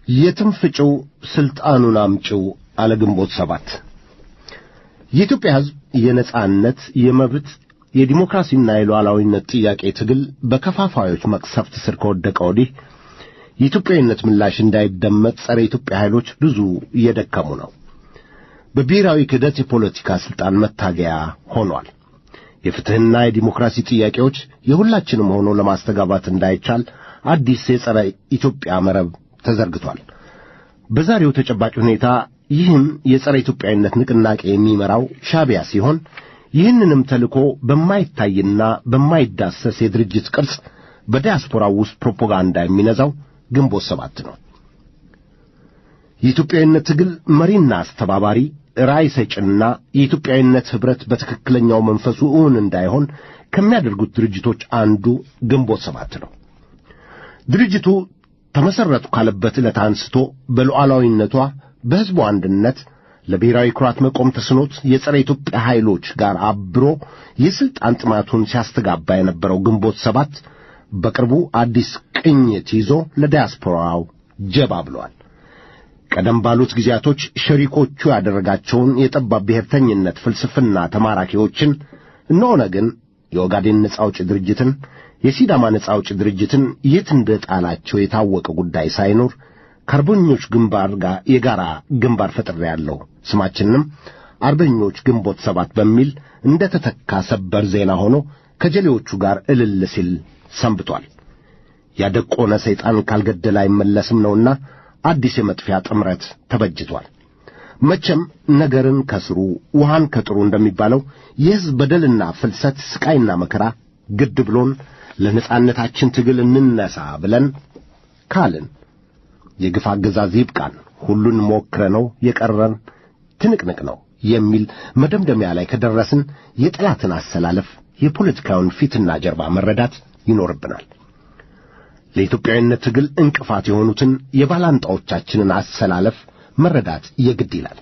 የትንፍጭው ስልጣኑን አምጪው አለ ግንቦት ሰባት። የኢትዮጵያ ሕዝብ የነጻነት የመብት የዲሞክራሲና የሉዓላዊነት ጥያቄ ትግል በከፋፋዮች መቅሰፍት ስር ከወደቀ ወዲህ የኢትዮጵያዊነት ምላሽ እንዳይደመጥ ጸረ ኢትዮጵያ ኃይሎች ብዙ እየደከሙ ነው። በብሔራዊ ክህደት የፖለቲካ ስልጣን መታገያ ሆኗል። የፍትህና የዲሞክራሲ ጥያቄዎች የሁላችንም ሆኖ ለማስተጋባት እንዳይቻል አዲስ የጸረ ኢትዮጵያ መረብ ተዘርግቷል። በዛሬው ተጨባጭ ሁኔታ ይህም የጸረ ኢትዮጵያዊነት ንቅናቄ የሚመራው ሻዕቢያ ሲሆን ይህንንም ተልእኮ በማይታይና በማይዳሰስ የድርጅት ቅርጽ በዲያስፖራው ውስጥ ፕሮፓጋንዳ የሚነዛው ግንቦት ሰባት ነው። የኢትዮጵያዊነት ትግል መሪና አስተባባሪ ራዕይ ሰጭና የኢትዮጵያዊነት ኅብረት በትክክለኛው መንፈሱ እውን እንዳይሆን ከሚያደርጉት ድርጅቶች አንዱ ግንቦት ሰባት ነው። ድርጅቱ ተመሰረቱ ካለበት ዕለት አንስቶ በሉዓላዊነቷ በሕዝቡ አንድነት ለብሔራዊ ኩራት መቆም ተስኖት የጸረ ኢትዮጵያ ኃይሎች ጋር አብሮ የስልጣን ጥማቱን ሲያስተጋባ የነበረው ግንቦት ሰባት በቅርቡ አዲስ ቅኝት ይዞ ለዲያስፖራው ጀባ ብሏል። ቀደም ባሉት ጊዜያቶች ሸሪኮቹ ያደረጋቸውን የጠባብ ብሔርተኝነት ፍልስፍና ተማራኪዎችን እነ ኦነግን፣ የኦጋዴን ነጻ አውጪ ድርጅትን፣ የሲዳማ ነጻ አውጪ ድርጅትን የት እንደጣላቸው የታወቀ ጉዳይ ሳይኖር ከአርበኞች ግንባር ጋር የጋራ ግንባር ፈጥሬያለሁ፣ ስማችንንም አርበኞች ግንቦት ሰባት በሚል እንደ ተተካ ሰበር ዜና ሆኖ ከጀሌዎቹ ጋር እልል ሲል ሰንብቷል። ያደቆነ ሰይጣን ካልገደለ አይመለስም ነውና አዲስ የመጥፊያ ጥምረት ተበጅቷል። መቼም ነገርን ከስሩ ውሃን ከጥሩ እንደሚባለው የሕዝብ በደልና ፍልሰት ስቃይና መከራ ግድ ብሎን ለነጻነታችን ትግል እንነሳ ብለን ካልን የግፍ አገዛዝ ይብቃን፣ ሁሉን ሞክረነው የቀረን ትንቅንቅ ነው የሚል መደምደሚያ ላይ ከደረስን የጠላትን አሰላለፍ የፖለቲካውን ፊትና ጀርባ መረዳት ይኖርብናል። ለኢትዮጵያዊነት ትግል እንቅፋት የሆኑትን የባላንጣዎቻችንን አሰላለፍ መረዳት የግድ ይላል።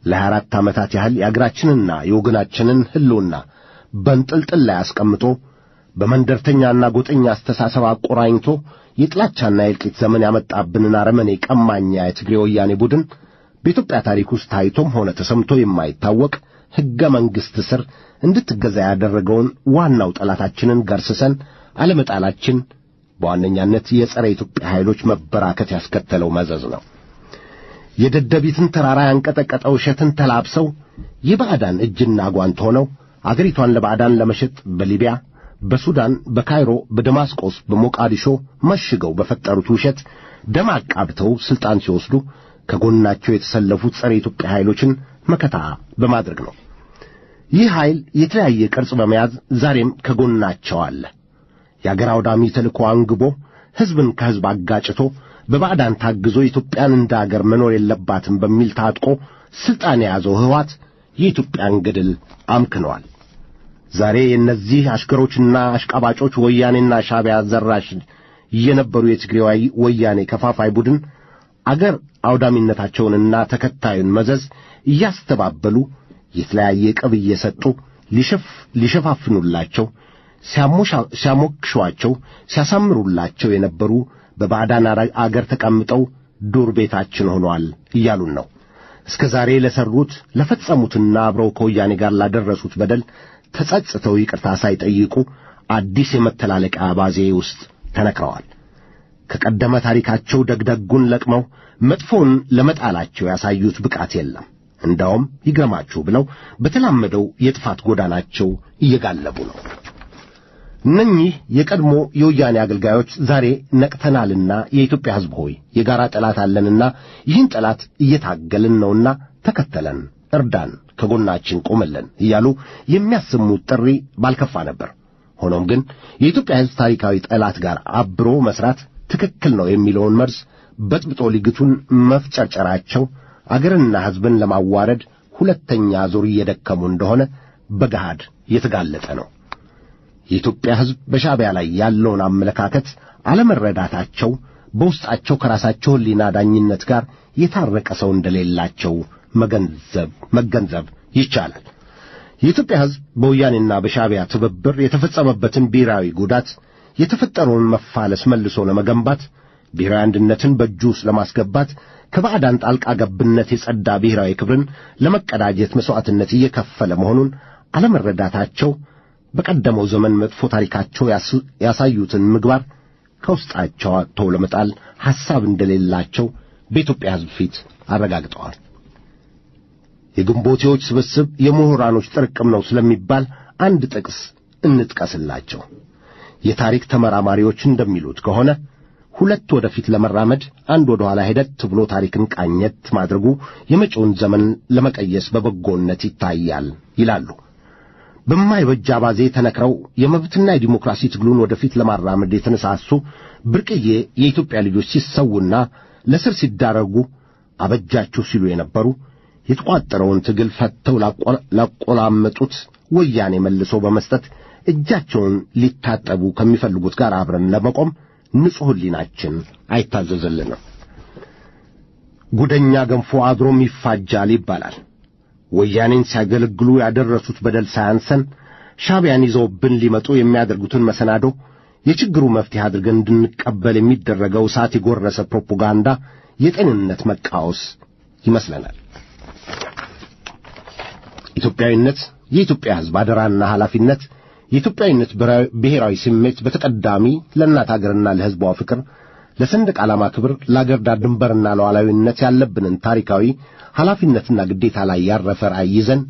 ለ24 ዓመታት ያህል የአገራችንና የወገናችንን ሕልውና በንጥልጥል ላይ አስቀምጦ በመንደርተኛና ጎጠኛ አስተሳሰብ አቆራኝቶ የጥላቻና የእልቂት ዘመን ያመጣብንን አረመኔ ቀማኛ የትግሬ ወያኔ ቡድን በኢትዮጵያ ታሪክ ውስጥ ታይቶም ሆነ ተሰምቶ የማይታወቅ ሕገ መንግሥት ስር እንድትገዛ ያደረገውን ዋናው ጠላታችንን ገርስሰን አለመጣላችን በዋነኛነት የጸረ ኢትዮጵያ ኃይሎች መበራከት ያስከተለው መዘዝ ነው። የደደቢትን ተራራ ያንቀጠቀጠ ውሸትን ተላብሰው የባዕዳን እጅና ጓንት ሆነው አገሪቷን ለባዕዳን ለመሸጥ በሊቢያ፣ በሱዳን፣ በካይሮ፣ በደማስቆስ፣ በሞቃዲሾ መሽገው በፈጠሩት ውሸት ደም አቃብተው ስልጣን ሲወስዱ ከጎናቸው የተሰለፉት ጸረ ኢትዮጵያ ኃይሎችን መከታ በማድረግ ነው። ይህ ኃይል የተለያየ ቅርጽ በመያዝ ዛሬም ከጎናቸው አለ። የአገር አውዳሚ ተልእኮ አንግቦ ሕዝብን ከሕዝብ አጋጭቶ በባዕዳን ታግዞ ኢትዮጵያን እንደ አገር መኖር የለባትም በሚል ታጥቆ ስልጣን የያዘው ሕወሓት የኢትዮጵያን ገድል አምክነዋል። ዛሬ የእነዚህ አሽከሮችና አሽቃባጮች ወያኔና ሻዕቢያ ዘራሽ የነበሩ የትግራይ ወያኔ ከፋፋይ ቡድን አገር አውዳሚነታቸውንና ተከታዩን መዘዝ እያስተባበሉ የተለያየ ቅብ እየሰጡ ሊሸፋፍኑላቸው ሲያሞክሿቸው ሲያሳምሩላቸው የነበሩ በባዕዳን አገር ተቀምጠው ዱር ቤታችን ሆነዋል እያሉን ነው። እስከ ዛሬ ለሰሩት ለፈጸሙትና አብረው ከወያኔ ጋር ላደረሱት በደል ተጸጽተው ይቅርታ ሳይጠይቁ አዲስ የመተላለቂያ አባዜ ውስጥ ተነክረዋል። ከቀደመ ታሪካቸው ደግደጉን ለቅመው መጥፎን ለመጣላቸው ያሳዩት ብቃት የለም። እንዳውም ይገማችሁ ብለው በተላመደው የጥፋት ጎዳናቸው እየጋለቡ ነው። እነኚህ የቀድሞ የወያኔ አገልጋዮች ዛሬ ነቅተናልና የኢትዮጵያ ሕዝብ ሆይ የጋራ ጠላት አለንና ይህን ጠላት እየታገልን ነውና ተከተለን፣ እርዳን፣ ከጎናችን ቆመልን እያሉ የሚያሰሙት ጥሪ ባልከፋ ነበር። ሆኖም ግን የኢትዮጵያ ሕዝብ ታሪካዊ ጠላት ጋር አብሮ መስራት ትክክል ነው የሚለውን መርዝ በጥብጦ ሊግቱን መፍጨርጨራቸው አገርና ሕዝብን ለማዋረድ ሁለተኛ ዙር እየደከሙ እንደሆነ በገሃድ የተጋለጠ ነው። የኢትዮጵያ ሕዝብ በሻዕቢያ ላይ ያለውን አመለካከት አለመረዳታቸው በውስጣቸው ከራሳቸው ሕሊና ዳኝነት ጋር የታረቀ ሰው እንደሌላቸው መገንዘብ ይቻላል። የኢትዮጵያ ሕዝብ በወያኔና በሻዕቢያ ትብብር የተፈጸመበትን ብሔራዊ ጉዳት የተፈጠረውን መፋለስ መልሶ ለመገንባት ብሔራዊ አንድነትን በእጁ ለማስገባት ከባዕዳን ጣልቃ ገብነት የጸዳ ብሔራዊ ክብርን ለመቀዳጀት መስዋዕትነት እየከፈለ መሆኑን አለመረዳታቸው በቀደመው ዘመን መጥፎ ታሪካቸው ያሳዩትን ምግባር ከውስጣቸው አጥተው ለመጣል ሐሳብ እንደሌላቸው በኢትዮጵያ ሕዝብ ፊት አረጋግጠዋል። የግንቦቴዎች ስብስብ የምሁራኖች ጥርቅም ነው ስለሚባል አንድ ጥቅስ እንጥቀስላቸው። የታሪክ ተመራማሪዎች እንደሚሉት ከሆነ ሁለት ወደፊት ለመራመድ አንድ ወደ ኋላ ሄደት ብሎ ታሪክን ቃኘት ማድረጉ የመጪውን ዘመን ለመቀየስ በበጎነት ይታያል ይላሉ። በማይበጅ አባዜ ተነክረው የመብትና የዲሞክራሲ ትግሉን ወደፊት ለማራመድ የተነሳሱ ብርቅዬ የኢትዮጵያ ልጆች ሲሰውና ለስር ሲዳረጉ አበጃችሁ ሲሉ የነበሩ የተቋጠረውን ትግል ፈተው ላቆላመጡት ወያኔ መልሶ በመስጠት እጃቸውን ሊታጠቡ ከሚፈልጉት ጋር አብረን ለመቆም ንጹሕ ሕሊናችን አይታዘዝልንም። ጉደኛ ገንፎ አድሮም ይፋጃል ይባላል። ወያኔን ሲያገለግሉ ያደረሱት በደል ሳያንሰን ሻዕቢያን ይዘውብን ሊመጡ የሚያደርጉትን መሰናዶ የችግሩ መፍትሄ አድርገን እንድንቀበል የሚደረገው እሳት የጎረሰ ፕሮፓጋንዳ የጤንነት መቃወስ ይመስለናል። ኢትዮጵያዊነት የኢትዮጵያ ሕዝብ አደራና ኃላፊነት፣ የኢትዮጵያዊነት ብሔራዊ ስሜት በተቀዳሚ ለእናት አገርና ለሕዝቧ ፍቅር፣ ለሰንደቅ ዓላማ ክብር፣ ለአገር ዳር ድንበርና ለሉዓላዊነት ያለብንን ታሪካዊ ኃላፊነትና ግዴታ ላይ ያረፈ ራዕይ ይዘን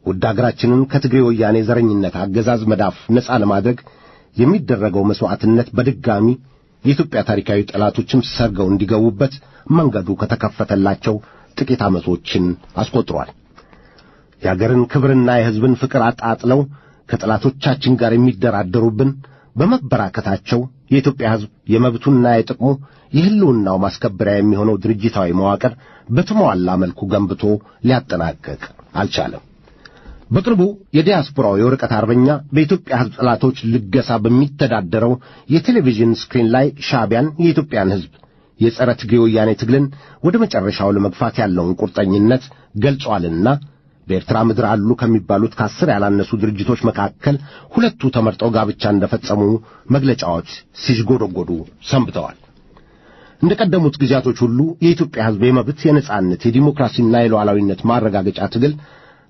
ውድ አገራችንን ከትግሬ ወያኔ ዘረኝነት አገዛዝ መዳፍ ነጻ ለማድረግ የሚደረገው መስዋዕትነት በድጋሚ የኢትዮጵያ ታሪካዊ ጠላቶችም ሰርገው እንዲገቡበት መንገዱ ከተከፈተላቸው ጥቂት ዓመቶችን አስቆጥሯል። የአገርን ክብርና የሕዝብን ፍቅር አጣጥለው ከጠላቶቻችን ጋር የሚደራደሩብን በመበራከታቸው የኢትዮጵያ ሕዝብ የመብቱና የጥቅሙ የሕልውናው ማስከበሪያ የሚሆነው ድርጅታዊ መዋቅር በተሟላ መልኩ ገንብቶ ሊያጠናቅቅ አልቻለም። በቅርቡ የዲያስፖራው የወረቀት አርበኛ በኢትዮጵያ ሕዝብ ጠላቶች ልገሳ በሚተዳደረው የቴሌቪዥን ስክሪን ላይ ሻዕቢያን የኢትዮጵያን ሕዝብ የጸረ ትግሬ ወያኔ ትግልን ወደ መጨረሻው ለመግፋት ያለውን ቁርጠኝነት ገልጿልና በኤርትራ ምድር አሉ ከሚባሉት ከ10 ያላነሱ ድርጅቶች መካከል ሁለቱ ተመርጠው ጋብቻ እንደፈጸሙ መግለጫዎች ሲጎደጎዱ ሰንብተዋል። እንደቀደሙት ጊዜያቶች ሁሉ የኢትዮጵያ ሕዝብ የመብት፣ የነጻነት፣ የዲሞክራሲና የሉዓላዊነት ማረጋገጫ ትግል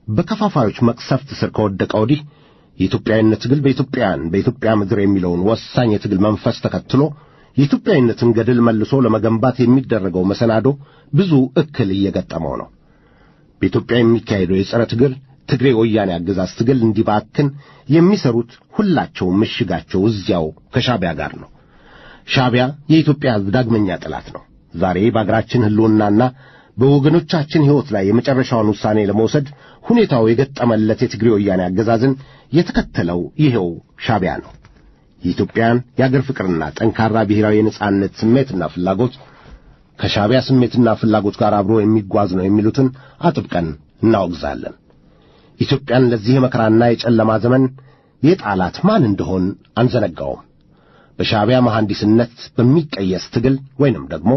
በከፋፋዮች መቅሰፍት ስር ከወደቀ ወዲህ የኢትዮጵያዊነት ትግል በኢትዮጵያ ምድር የሚለውን ወሳኝ የትግል መንፈስ ተከትሎ የኢትዮጵያዊነትን ገድል መልሶ ለመገንባት የሚደረገው መሰናዶ ብዙ እክል እየገጠመው ነው። በኢትዮጵያ የሚካሄደው የጸረ ትግሬ ወያኔ አገዛዝ ትግል እንዲባክን የሚሰሩት ሁላቸው ምሽጋቸው እዚያው ከሻዕቢያ ጋር ነው። ሻዕቢያ የኢትዮጵያ ሕዝብ ዳግመኛ ጠላት ነው። ዛሬ በአገራችን ሕልውናና በወገኖቻችን ሕይወት ላይ የመጨረሻውን ውሳኔ ለመውሰድ ሁኔታው የገጠመለት የትግሬ ወያኔ አገዛዝን የተከተለው ይሄው ሻዕቢያ ነው። የኢትዮጵያን የአገር ፍቅርና ጠንካራ ብሔራዊ የነጻነት ስሜትና ፍላጎት ከሻዕቢያ ስሜትና ፍላጎት ጋር አብሮ የሚጓዝ ነው የሚሉትን አጥብቀን እናወግዛለን። ኢትዮጵያን ለዚህ የመከራና የጨለማ ዘመን የጣላት ማን እንደሆን አንዘነጋውም። በሻዕቢያ መሐንዲስነት በሚቀየስ ትግል ወይንም ደግሞ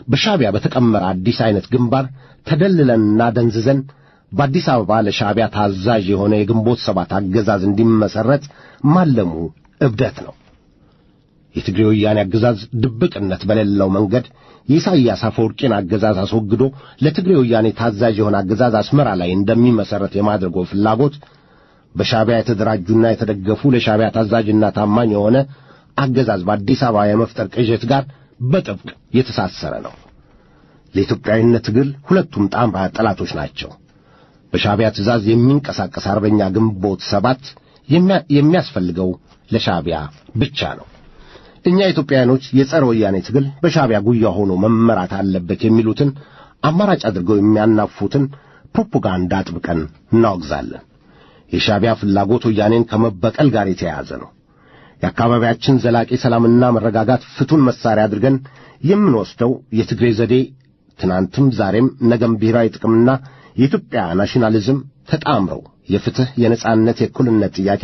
በሻዕቢያ በተቀመረ አዲስ አይነት ግንባር ተደልለንና ደንዝዘን በአዲስ አበባ ለሻዕቢያ ታዛዥ የሆነ የግንቦት ሰባት አገዛዝ እንዲመሰረት ማለሙ እብደት ነው። የትግሬ ወያኔ አገዛዝ ድብቅነት በሌለው መንገድ የኢሳይያስ አፈወርቂን አገዛዝ አስወግዶ ለትግሬ ወያኔ ታዛዥ የሆነ አገዛዝ አስመራ ላይ እንደሚመሰረት የማድረጉ ፍላጎት በሻዕቢያ የተደራጁና የተደገፉ ለሻዕቢያ ታዛዥና ታማኝ የሆነ አገዛዝ በአዲስ አበባ የመፍጠር ቅዠት ጋር በጥብቅ የተሳሰረ ነው። ለኢትዮጵያዊነት ትግል ሁለቱም ጣምራ ጠላቶች ናቸው። በሻዕቢያ ትእዛዝ የሚንቀሳቀስ አርበኛ ግንቦት ሰባት የሚያስፈልገው ለሻዕቢያ ብቻ ነው። እኛ ኢትዮጵያውያኖች የጸረ ወያኔ ትግል በሻዕቢያ ጉያ ሆኖ መመራት አለበት የሚሉትን አማራጭ አድርገው የሚያናፉትን ፕሮፓጋንዳ አጥብቀን እናወግዛለን። የሻዕቢያ ፍላጎት ወያኔን ከመበቀል ጋር የተያያዘ ነው። የአካባቢያችን ዘላቂ ሰላምና መረጋጋት ፍቱን መሳሪያ አድርገን የምንወስደው የትግሬ ዘዴ ትናንትም ዛሬም ነገም ብሔራዊ ጥቅምና የኢትዮጵያ ናሽናሊዝም ተጣምረው የፍትህ፣ የነጻነት፣ የእኩልነት ጥያቄ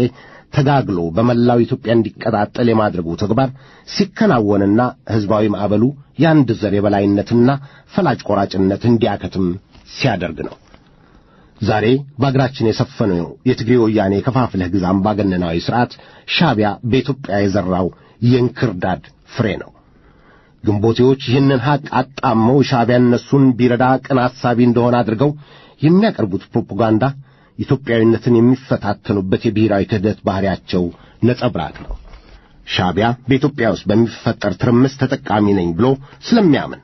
ተጋግሎ በመላው ኢትዮጵያ እንዲቀጣጠል የማድረጉ ተግባር ሲከናወንና ሕዝባዊ ማዕበሉ የአንድ ዘር የበላይነትና ፈላጭ ቆራጭነት እንዲያከትም ሲያደርግ ነው። ዛሬ በአገራችን የሰፈነው የትግሬ ወያኔ የከፋፍለህ ግዛ አምባገነናዊ ሥርዓት ሻዕቢያ በኢትዮጵያ የዘራው የእንክርዳድ ፍሬ ነው። ግንቦቴዎች ይህንን ሐቅ አጣመው ሻዕቢያ እነሱን ቢረዳ ቅን አሳቢ እንደሆነ አድርገው የሚያቀርቡት ፕሮፓጋንዳ ኢትዮጵያዊነትን የሚፈታተኑበት የብሔራዊ ክህደት ባህሪያቸው ነጸብራቅ ነው። ሻዕቢያ በኢትዮጵያ ውስጥ በሚፈጠር ትርምስ ተጠቃሚ ነኝ ብሎ ስለሚያምን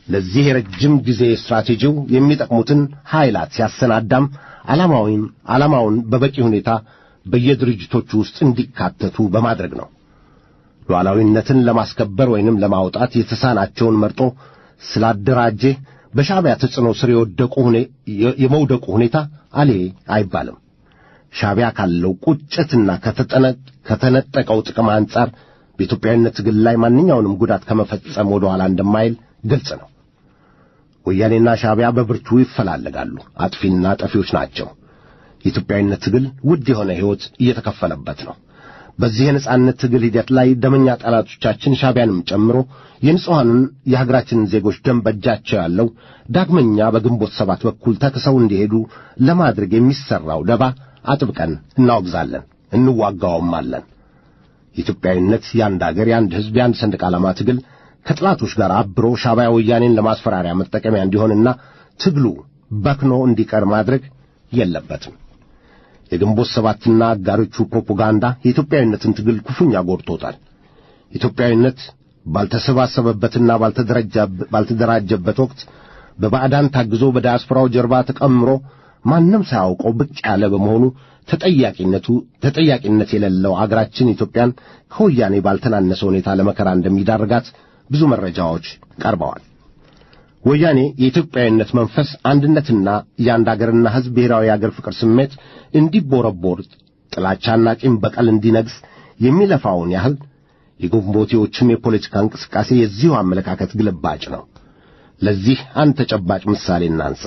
ለዚህ የረጅም ጊዜ ስትራቴጂው የሚጠቅሙትን ኃይላት ሲያሰናዳም ዓላማውን በበቂ ሁኔታ በየድርጅቶቹ ውስጥ እንዲካተቱ በማድረግ ነው። ሉዓላዊነትን ለማስከበር ወይንም ለማውጣት የተሳናቸውን መርጦ ስላደራጀ በሻዕቢያ ተጽዕኖ ስር የመውደቁ ሁኔታ አሌ አይባልም። ሻዕቢያ ካለው ቁጭትና ከተነጠቀው ጥቅም አንጻር በኢትዮጵያዊነት ትግል ላይ ማንኛውንም ጉዳት ከመፈጸም ወደ ኋላ እንደማይል ግልጽ ነው። ወያኔና ሻዕቢያ በብርቱ ይፈላለጋሉ። አጥፊና ጠፊዎች ናቸው። የኢትዮጵያዊነት ትግል ውድ የሆነ ሕይወት እየተከፈለበት ነው። በዚህ የነጻነት ትግል ሂደት ላይ ደመኛ ጠላቶቻችን ሻዕቢያንም ጨምሮ የንጹሐንን የሀገራችንን ዜጎች ደም በእጃቸው ያለው ዳግመኛ በግንቦት ሰባት በኩል ተክሰው እንዲሄዱ ለማድረግ የሚሠራው ደባ አጥብቀን እናወግዛለን፣ እንዋጋውማለን። ኢትዮጵያዊነት የአንድ አገር፣ የአንድ ሕዝብ፣ የአንድ ሰንደቅ ዓላማ ትግል ከጥላቶች ጋር አብሮ ሻዕቢያ ወያኔን ለማስፈራሪያ መጠቀሚያ እንዲሆንና ትግሉ በክኖ እንዲቀር ማድረግ የለበትም። የግንቦት ሰባትና አጋሮቹ ፕሮፓጋንዳ የኢትዮጵያዊነትን ትግል ክፉኛ ጎድቶታል። ኢትዮጵያዊነት ባልተሰባሰበበትና ባልተደራጀበት ወቅት በባዕዳን ታግዞ በዲያስፖራው ጀርባ ተቀምሮ ማንም ሳያውቀው ብቅ ያለ በመሆኑ ተጠያቂነት የሌለው አገራችን ኢትዮጵያን ከወያኔ ባልተናነሰ ሁኔታ ለመከራ እንደሚዳርጋት ብዙ መረጃዎች ቀርበዋል። ወያኔ የኢትዮጵያዊነት መንፈስ አንድነትና የአንድ አገርና ሕዝብ ብሔራዊ የአገር ፍቅር ስሜት እንዲቦረቦር ጥላቻና ቂም በቀል እንዲነግስ የሚለፋውን ያህል የግንቦቴዎችም የፖለቲካ እንቅስቃሴ የዚሁ አመለካከት ግልባጭ ነው። ለዚህ አንድ ተጨባጭ ምሳሌ እናንሳ።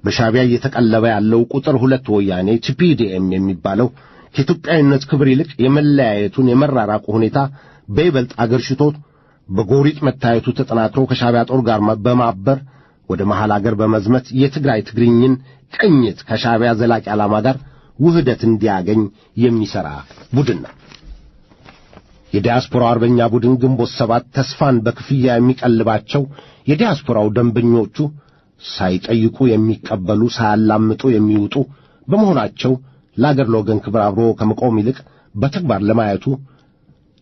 በሻዕቢያ እየተቀለበ ያለው ቁጥር 2 ወያኔ ቲፒዲኤም የሚባለው ከኢትዮጵያዊነት ክብር ይልቅ የመለያየቱን የመራራቁ ሁኔታ በይበልጥ አገርሽቶት በጎሪጥ መታየቱ ተጠናክሮ ከሻዕቢያ ጦር ጋር በማበር ወደ መሃል አገር በመዝመት የትግራይ ትግርኝን ቅኝት ከሻዕቢያ ዘላቂ ዓላማ ጋር ውህደት እንዲያገኝ የሚሠራ ቡድን ነው። የዲያስፖራው አርበኛ ቡድን ግንቦት ሰባት ተስፋን በክፍያ የሚቀልባቸው የዲያስፖራው ደንበኞቹ ሳይጠይቁ የሚቀበሉ፣ ሳያላምጡ የሚውጡ በመሆናቸው ለአገር ለወገን ክብር አብሮ ከመቆም ይልቅ በተግባር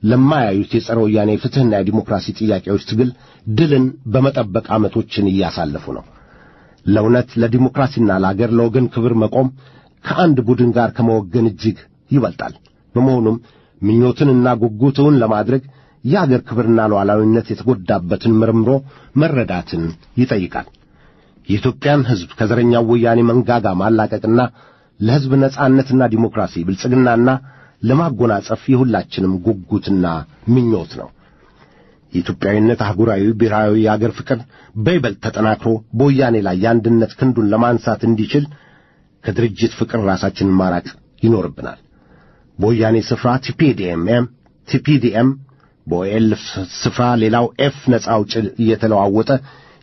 ለማያዩት የጸረ ወያኔ ፍትሕና የዲሞክራሲ ጥያቄዎች ትግል ድልን በመጠበቅ ዓመቶችን እያሳለፉ ነው። ለእውነት ለዲሞክራሲና ለአገር ለወገን ክብር መቆም ከአንድ ቡድን ጋር ከመወገን እጅግ ይበልጣል። በመሆኑም ምኞትንና ጉጉትን ለማድረግ የአገር ክብርና ሉዓላዊነት የተጎዳበትን መርምሮ መረዳትን ይጠይቃል። የኢትዮጵያን ሕዝብ ከዘረኛው ወያኔ መንጋጋ ማላቀቅና ለሕዝብ ነጻነትና ዲሞክራሲ ብልጽግናና ለማጎናጸፍ የሁላችንም ጉጉትና ምኞት ነው። የኢትዮጵያዊነት አህጉራዊ ብሔራዊ የአገር ፍቅር በይበልጥ ተጠናክሮ በወያኔ ላይ የአንድነት ክንዱን ለማንሳት እንዲችል ከድርጅት ፍቅር ራሳችንን ማራቅ ይኖርብናል። በወያኔ ስፍራ ቲፒዲኤም፣ በኦኤልኤፍ ስፍራ ሌላው ኤፍ ነጻ አውጪ እየተለዋወጠ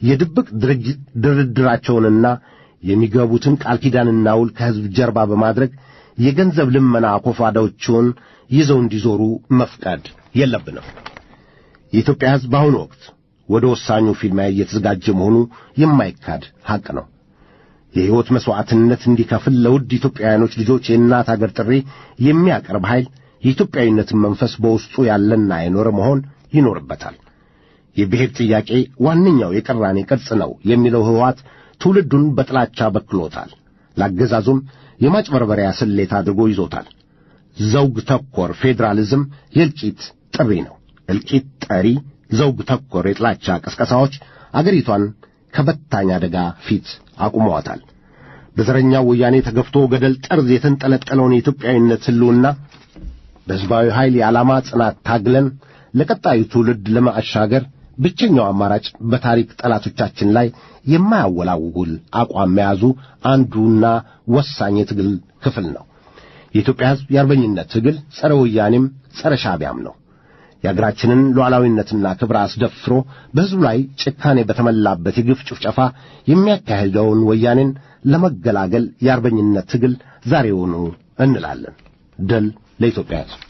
የድብቅ ድርድራቸውንና የሚገቡትን ቃል ኪዳንና ውል ከሕዝብ ጀርባ በማድረግ የገንዘብ ልመና ኮፋዳዎችን ይዘው እንዲዞሩ መፍቀድ የለብንም። የኢትዮጵያ ሕዝብ በአሁኑ ወቅት ወደ ወሳኙ ፊልሚያ እየተዘጋጀ መሆኑ የማይካድ ሐቅ ነው። የሕይወት መሥዋዕትነት እንዲከፍል ለውድ ኢትዮጵያውያኖች ልጆች የእናት አገር ጥሪ የሚያቀርብ ኃይል የኢትዮጵያዊነትን መንፈስ በውስጡ ያለና የኖረ መሆን ይኖርበታል። የብሔር ጥያቄ ዋነኛው የቅራኔ ቅርጽ ነው የሚለው ህወሓት ትውልዱን በጥላቻ በክሎታል። ላገዛዙም የማጭበርበሪያ ስሌት አድርጎ ይዞታል። ዘውግ ተኮር ፌዴራሊዝም የእልቂት ጥሪ ነው። እልቂት ጠሪ ዘውግ ተኮር የጥላቻ ቅስቀሳዎች አገሪቷን ከበታኝ አደጋ ፊት አቁመዋታል። በዘረኛው ወያኔ ተገፍቶ ገደል ጠርዝ የተንጠለጠለውን የኢትዮጵያዊነት ህልውና በሕዝባዊ ኃይል የዓላማ ጽናት ታግለን ለቀጣዩ ትውልድ ለማሻገር ብቸኛው አማራጭ በታሪክ ጠላቶቻችን ላይ የማያወላውል አቋም መያዙ አንዱና ወሳኝ የትግል ክፍል ነው። የኢትዮጵያ ሕዝብ የአርበኝነት ትግል ጸረ ወያኔም ጸረ ሻዕቢያም ነው። የአገራችንን ሉዓላዊነትና ክብር አስደፍሮ በሕዝቡ ላይ ጭካኔ በተመላበት የግፍ ጭፍጨፋ የሚያካሂደውን ወያኔን ለመገላገል የአርበኝነት ትግል ዛሬውኑ እንላለን። ድል ለኢትዮጵያ ሕዝብ።